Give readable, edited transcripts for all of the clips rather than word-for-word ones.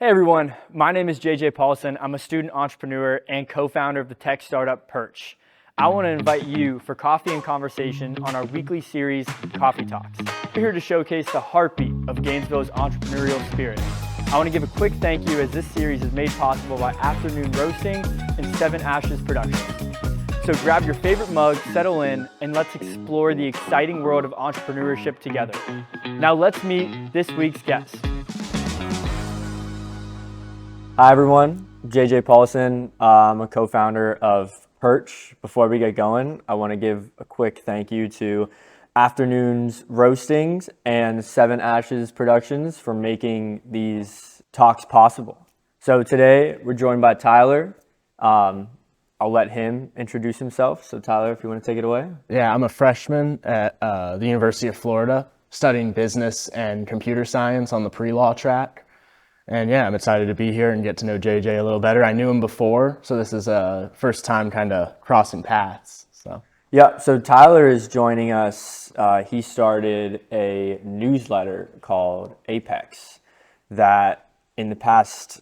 Hey everyone, my name is JJ Paulson. I'm a student entrepreneur and co-founder of the tech startup Perch. I want to invite you for coffee and conversation on our weekly series, Coffee Talks. We're here to showcase the heartbeat of Gainesville's entrepreneurial spirit. I want to give a quick thank you as this series is made possible by Afternoon Roasting and Seven Ashes Productions. So grab your favorite mug, settle in, and let's explore the exciting world of entrepreneurship together. Now let's meet this week's guest. Hi everyone, JJ Paulson. I'm a co-founder of Perch. Before we get going, I want to give a quick thank you to Afternoons Roastings and Seven Ashes Productions for making these talks possible. So today we're joined by Tyler. I'll let him introduce himself. So Tyler, if you want to take it away. Yeah, I'm a freshman at the University of Florida, studying business and computer science on the pre-law track. And yeah, I'm excited to be here and get to know JJ a little better. I knew him before, so this is a first time kind of crossing paths. So Tyler is joining us. He started a newsletter called Apex that in the past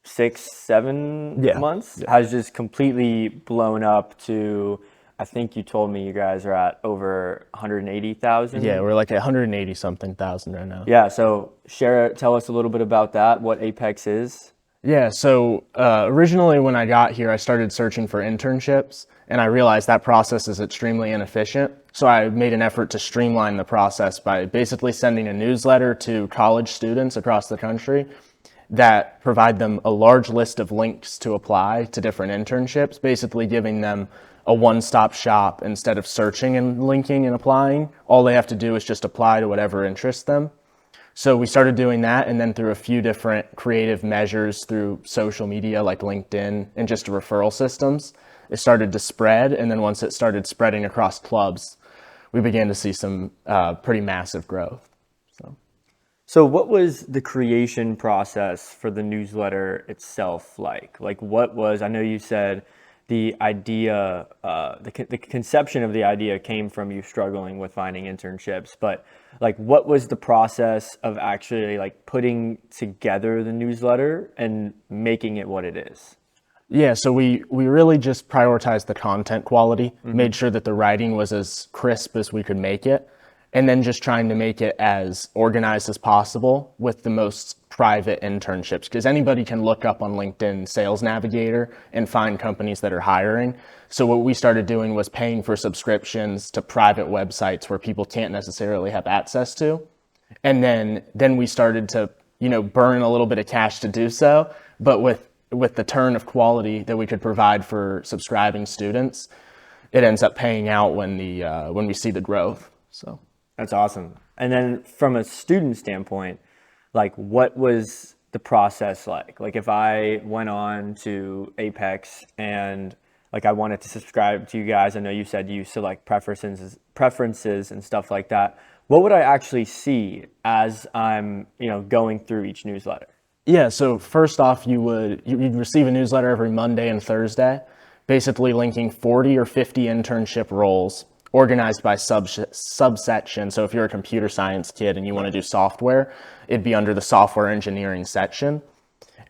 6-7 months has just completely blown up to, I think you told me you guys are at over 180,000. Yeah, we're like at 180 something thousand right now. Yeah, so tell us a little bit about that, what Apex is. Yeah, so originally when I got here, I started searching for internships, and I realized that process is extremely inefficient. So I made an effort to streamline the process by basically sending a newsletter to college students across the country that provide them a large list of links to apply to different internships, basically giving them a one-stop shop instead of searching and linking and applying. All they have to do is just apply to whatever interests them. So we started doing that, and then through a few different creative measures through social media like LinkedIn and just referral systems, it started to spread. And then once it started spreading across clubs, we began to see some pretty massive growth. So what was the creation process for the newsletter itself like? Like what was, I know you said the idea, the conception of the idea came from you struggling with finding internships, but like what was the process of actually like putting together the newsletter and making it what it is? Yeah, so we really just prioritized the content quality, made sure that the writing was as crisp as we could make it, and then just trying to make it as organized as possible with the most private internships, because anybody can look up on LinkedIn Sales Navigator and find companies that are hiring. So what we started doing was paying for subscriptions to private websites where people can't necessarily have access to. And then we started to, burn a little bit of cash to do so, but with the turn of quality that we could provide for subscribing students, it ends up paying out when we see the growth. So that's awesome. And then from a student standpoint, like what was the process like? Like if I went on to Apex and like I wanted to subscribe to you guys, I know you said you select preferences and stuff like that. What would I actually see as I'm, going through each newsletter? Yeah, so first off, you'd receive a newsletter every Monday and Thursday, basically linking 40 or 50 internship roles organized by subsection. So if you're a computer science kid and you want to do software, it'd be under the software engineering section.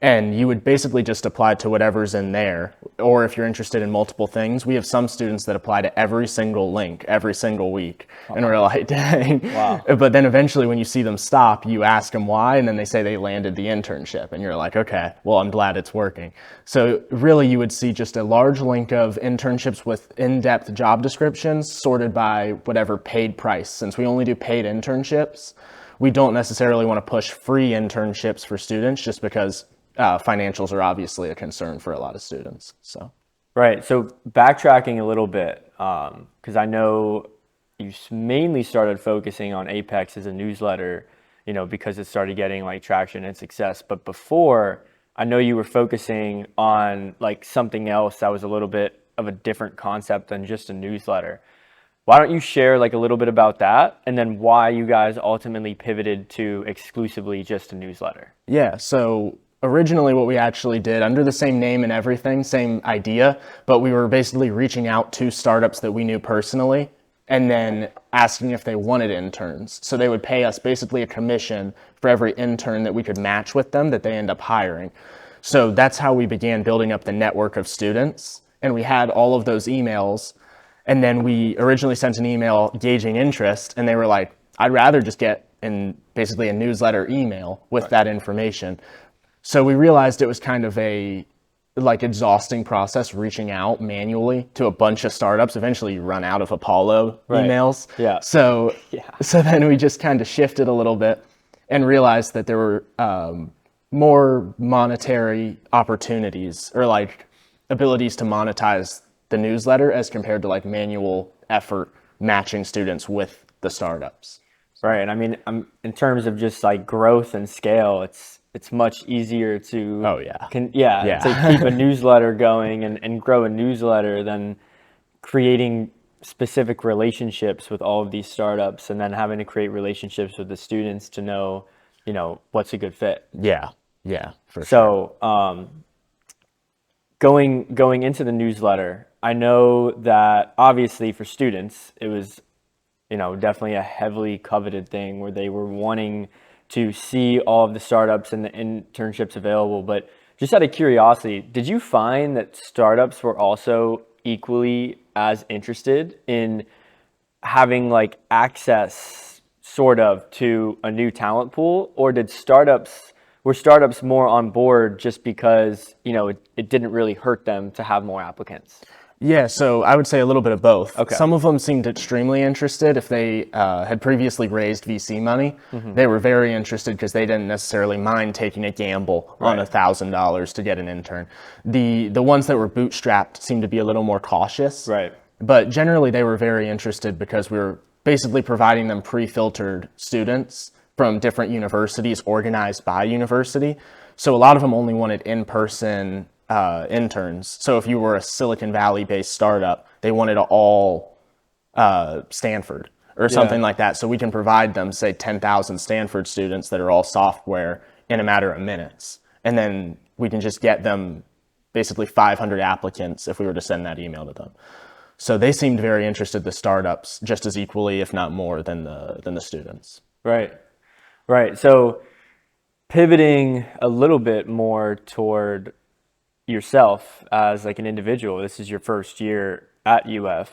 And you would basically just apply to whatever's in there. Or if you're interested in multiple things, we have some students that apply to every single link every single week. And we're like, dang. Wow. But then eventually when you see them stop, you ask them why, and then they say they landed the internship. And you're like, okay, well, I'm glad it's working. So really you would see just a large link of internships with in-depth job descriptions sorted by whatever paid price. Since we only do paid internships, we don't necessarily want to push free internships for students just because financials are obviously a concern for a lot of students. Right. So backtracking a little bit, because I know you mainly started focusing on Apex as a newsletter, because it started getting like traction and success. But before, I know you were focusing on like something else that was a little bit of a different concept than just a newsletter. Why don't you share like a little bit about that and then why you guys ultimately pivoted to exclusively just a newsletter? Yeah. So originally what we actually did under the same name and everything, same idea, but we were basically reaching out to startups that we knew personally and then asking if they wanted interns. So they would pay us basically a commission for every intern that we could match with them that they end up hiring. So that's how we began building up the network of students. And we had all of those emails. And then we originally sent an email gauging interest, and they were like, I'd rather just get in basically a newsletter email with that information. So we realized it was kind of a exhausting process reaching out manually to a bunch of startups. Eventually you run out of Apollo emails. Yeah. So then we just kind of shifted a little bit and realized that there were more monetary opportunities, or like abilities to monetize the newsletter as compared to like manual effort matching students with the startups. Right. And I mean, in terms of just like growth and scale, it's much easier to to keep a newsletter going and grow a newsletter than creating specific relationships with all of these startups and then having to create relationships with the students to know, what's a good fit. Yeah, for sure. So going into the newsletter, I know that obviously for students, it was, definitely a heavily coveted thing where they were wanting to see all of the startups and the internships available. But just out of curiosity, did you find that startups were also equally as interested in having like access sort of to a new talent pool, or were startups more on board just because, it didn't really hurt them to have more applicants? Yeah, so I would say a little bit of both. Okay. Some of them seemed extremely interested. If they had previously raised VC money, they were very interested because they didn't necessarily mind taking a gamble on $1,000 to get an intern. The ones that were bootstrapped seemed to be a little more cautious. Right. But generally they were very interested because we were basically providing them pre-filtered students from different universities organized by university. So a lot of them only wanted in-person interns. So if you were a Silicon Valley based startup, they wanted all Stanford or something like that. So we can provide them, say, 10,000 Stanford students that are all software in a matter of minutes. And then we can just get them basically 500 applicants if we were to send that email to them. So they seemed very interested, the startups, just as equally, if not more, than the students. Right. So pivoting a little bit more toward yourself as like an individual, this is your first year at UF.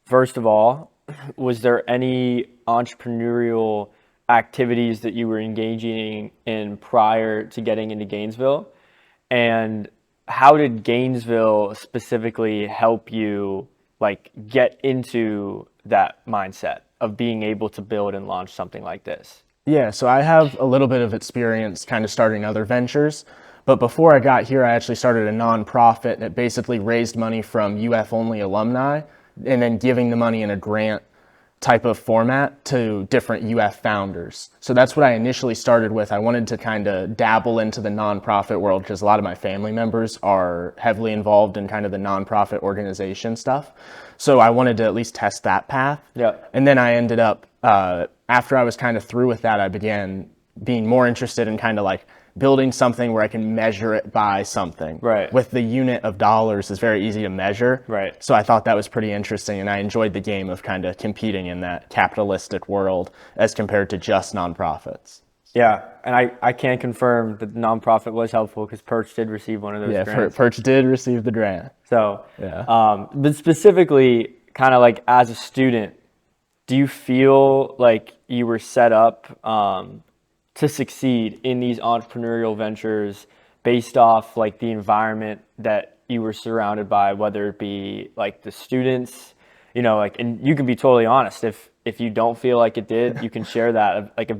First of all, was there any entrepreneurial activities that you were engaging in prior to getting into Gainesville? And how did Gainesville specifically help you like get into that mindset of being able to build and launch something like this? Yeah, so I have a little bit of experience kind of starting other ventures. But before I got here, I actually started a nonprofit that basically raised money from UF-only alumni and then giving the money in a grant type of format to different UF founders. So that's what I initially started with. I wanted to kind of dabble into the nonprofit world because a lot of my family members are heavily involved in kind of the nonprofit organization stuff. So I wanted to at least test that path. Yeah. And then I ended up, after I was kind of through with that, I began being more interested in kind of like building something where I can measure it by something. Right. With the unit of dollars is very easy to measure. Right. So I thought that was pretty interesting, and I enjoyed the game of kind of competing in that capitalistic world as compared to just nonprofits. Yeah, and I can confirm that the nonprofit was helpful because Perch did receive one of those grants. Perch did receive the grant. So, yeah. But specifically, kind of like as a student, do you feel like you were set up to succeed in these entrepreneurial ventures based off like the environment that you were surrounded by, whether it be like the students, and you can be totally honest. If you don't feel like it did, you can share that. Like a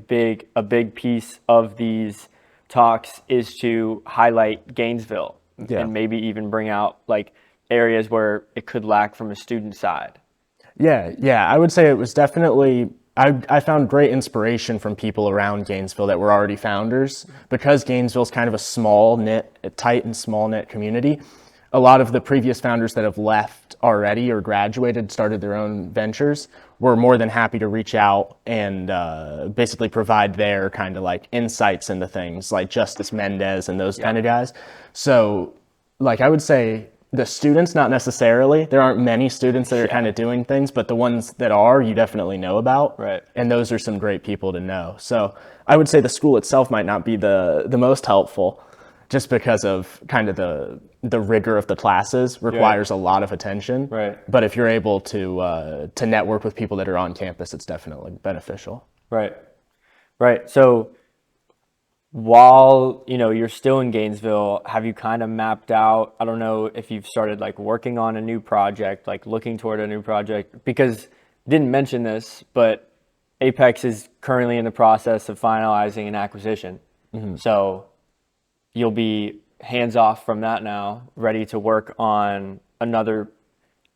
big piece of these talks is to highlight Gainesville and maybe even bring out like areas where it could lack from a student side. Yeah, I would say it was definitely, I found great inspiration from people around Gainesville that were already founders. Because Gainesville's kind of a tight and small knit community, a lot of the previous founders that have left already or graduated, started their own ventures, were more than happy to reach out and basically provide their kind of like insights into things, like Justice Mendez and those kind of guys. So like I would say The students, not necessarily. There aren't many students that are kind of doing things, but the ones that are, you definitely know about. Right. And those are some great people to know. So I would say the school itself might not be the most helpful, just because of kind of the rigor of the classes requires a lot of attention. Right. But if you're able to network with people that are on campus, it's definitely beneficial. Right. Right. So while, you're still in Gainesville, have you kind of mapped out, I don't know if you've started like working on a new project, like looking toward a new project, because didn't mention this, but Apex is currently in the process of finalizing an acquisition. So you'll be hands off from that now, ready to work on another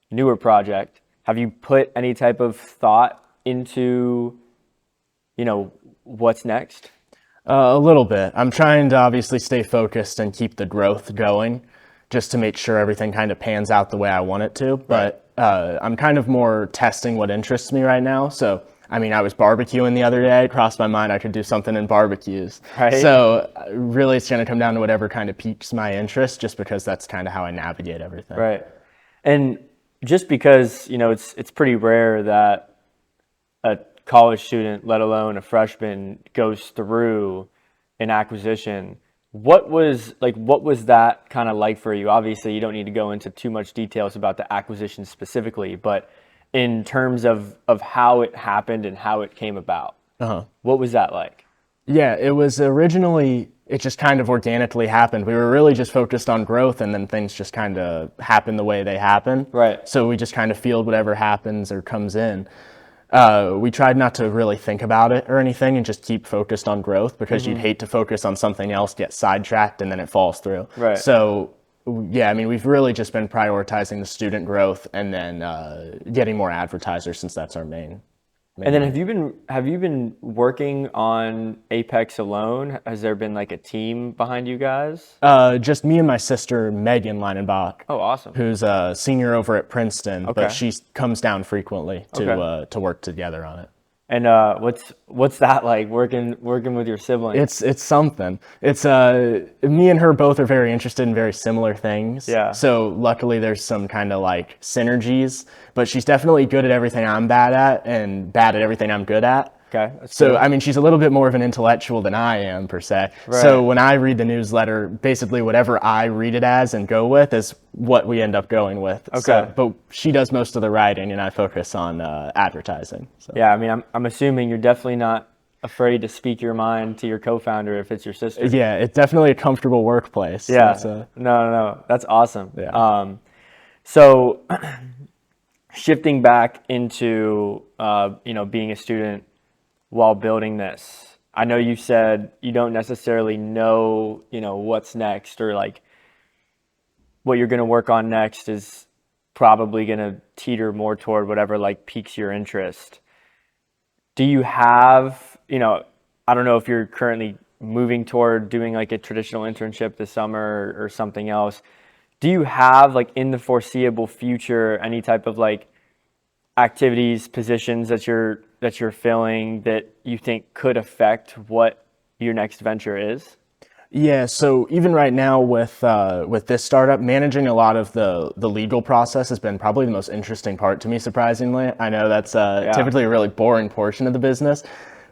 newer project. Have you put any type of thought into, what's next? A little bit. I'm trying to obviously stay focused and keep the growth going, just to make sure everything kind of pans out the way I want it to. But I'm kind of more testing what interests me right now. So, I mean, I was barbecuing the other day. It crossed my mind I could do something in barbecues. Right. So really it's going to come down to whatever kind of piques my interest, just because that's kind of how I navigate everything. Right. And just because, it's pretty rare that a college student, let alone a freshman, goes through an acquisition. What was that kind of like for you? Obviously, you don't need to go into too much details about the acquisition specifically, but in terms of how it happened and how it came about, what was that like? Yeah, it was originally, it just kind of organically happened. We were really just focused on growth, and then things just kind of happen the way they happen. Right. So we just kind of field whatever happens or comes in. We tried not to really think about it or anything and just keep focused on growth, because you'd hate to focus on something else, get sidetracked, and then it falls through. Right. So, yeah, I mean, we've really just been prioritizing the student growth and then getting more advertisers, since that's our main. And then have you been working on Apex alone? Has there been like a team behind you guys? Just me and my sister, Megan Leinenbach. Oh, awesome. Who's a senior over at Princeton, Okay. but she comes down frequently to Okay. to work together on it. And what's that like, working with your sibling? It's something. It's me and her both are very interested in very similar things. Yeah. So luckily there's some kind of like synergies, but she's definitely good at everything I'm bad at and bad at everything I'm good at. Okay. That's So, good. I mean, she's a little bit more of an intellectual than I am, per se. Right. So when I read the newsletter, basically whatever I read it as and go with is what we end up going with. Okay. So, but she does most of the writing, and I focus on advertising. So. Yeah, I mean, I'm assuming you're definitely not afraid to speak your mind to your co-founder if it's your sister. Yeah, it's definitely a comfortable workplace. Yeah. So No, that's awesome. Yeah. So shifting back into being a student while building this, I know you said you don't necessarily know what's next, or like what you're going to work on next is probably going to teeter more toward whatever like piques your interest. Do you have, I don't know if you're currently moving toward doing like a traditional internship this summer or something else. Do you have like in the foreseeable future any type of like activities, positions that you're filling that you think could affect what your next venture is? yeah, so even right now with this startup, managing a lot of the legal process has been probably the most interesting part to me, surprisingly. I know that's typically a really boring portion of the business,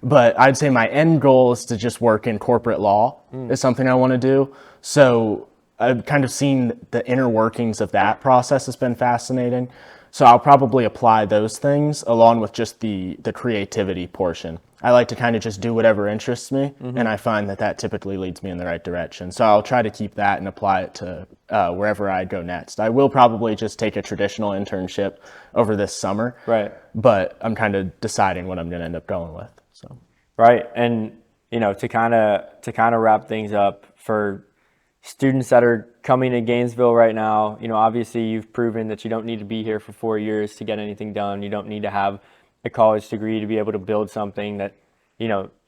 but I'd say my end goal is to just work in corporate law is something I want to do. So I've kind of seen the inner workings of that process has been fascinating. So I'll probably apply those things along with just the creativity portion. I like to kind of just do whatever interests me, and I find that typically leads me in the right direction. So I'll try to keep that and apply it to wherever I go next. I will probably just take a traditional internship over this summer, Right. but I'm kind of deciding what I'm going to end up going with. So Right. And, to kind of wrap things up for students that are coming to Gainesville right now, obviously you've proven that you don't need to be here for 4 years to get anything done. You don't need to have a college degree to be able to build something that,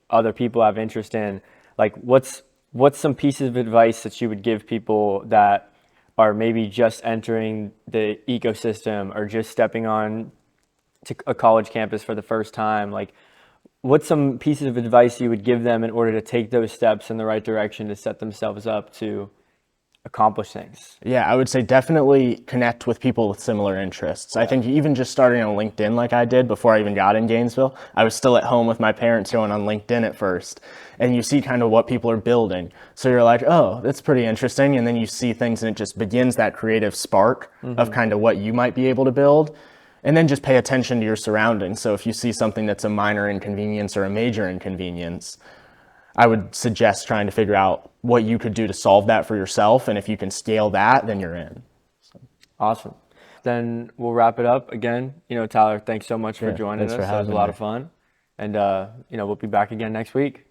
other people have interest in. Like what's some pieces of advice that you would give people that are maybe just entering the ecosystem or just stepping on to a college campus for the first time? Like, what's some pieces of advice you would give them in order to take those steps in the right direction to set themselves up to accomplish things? Yeah, I would say definitely connect with people with similar interests. I think even just starting on LinkedIn like I did before I even got in Gainesville, I was still at home with my parents going on LinkedIn at first. And you see kind of what people are building. So you're like, oh, that's pretty interesting. And then you see things and it just begins that creative spark of kind of what you might be able to build. And then just pay attention to your surroundings. So if you see something that's a minor inconvenience or a major inconvenience, I would suggest trying to figure out what you could do to solve that for yourself. And if you can scale that, then you're in. Awesome. Then we'll wrap it up. Again, Tyler, thanks so much for joining thanks us. for That was a having lot me. of fun. And, we'll be back again next week.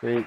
Sweet.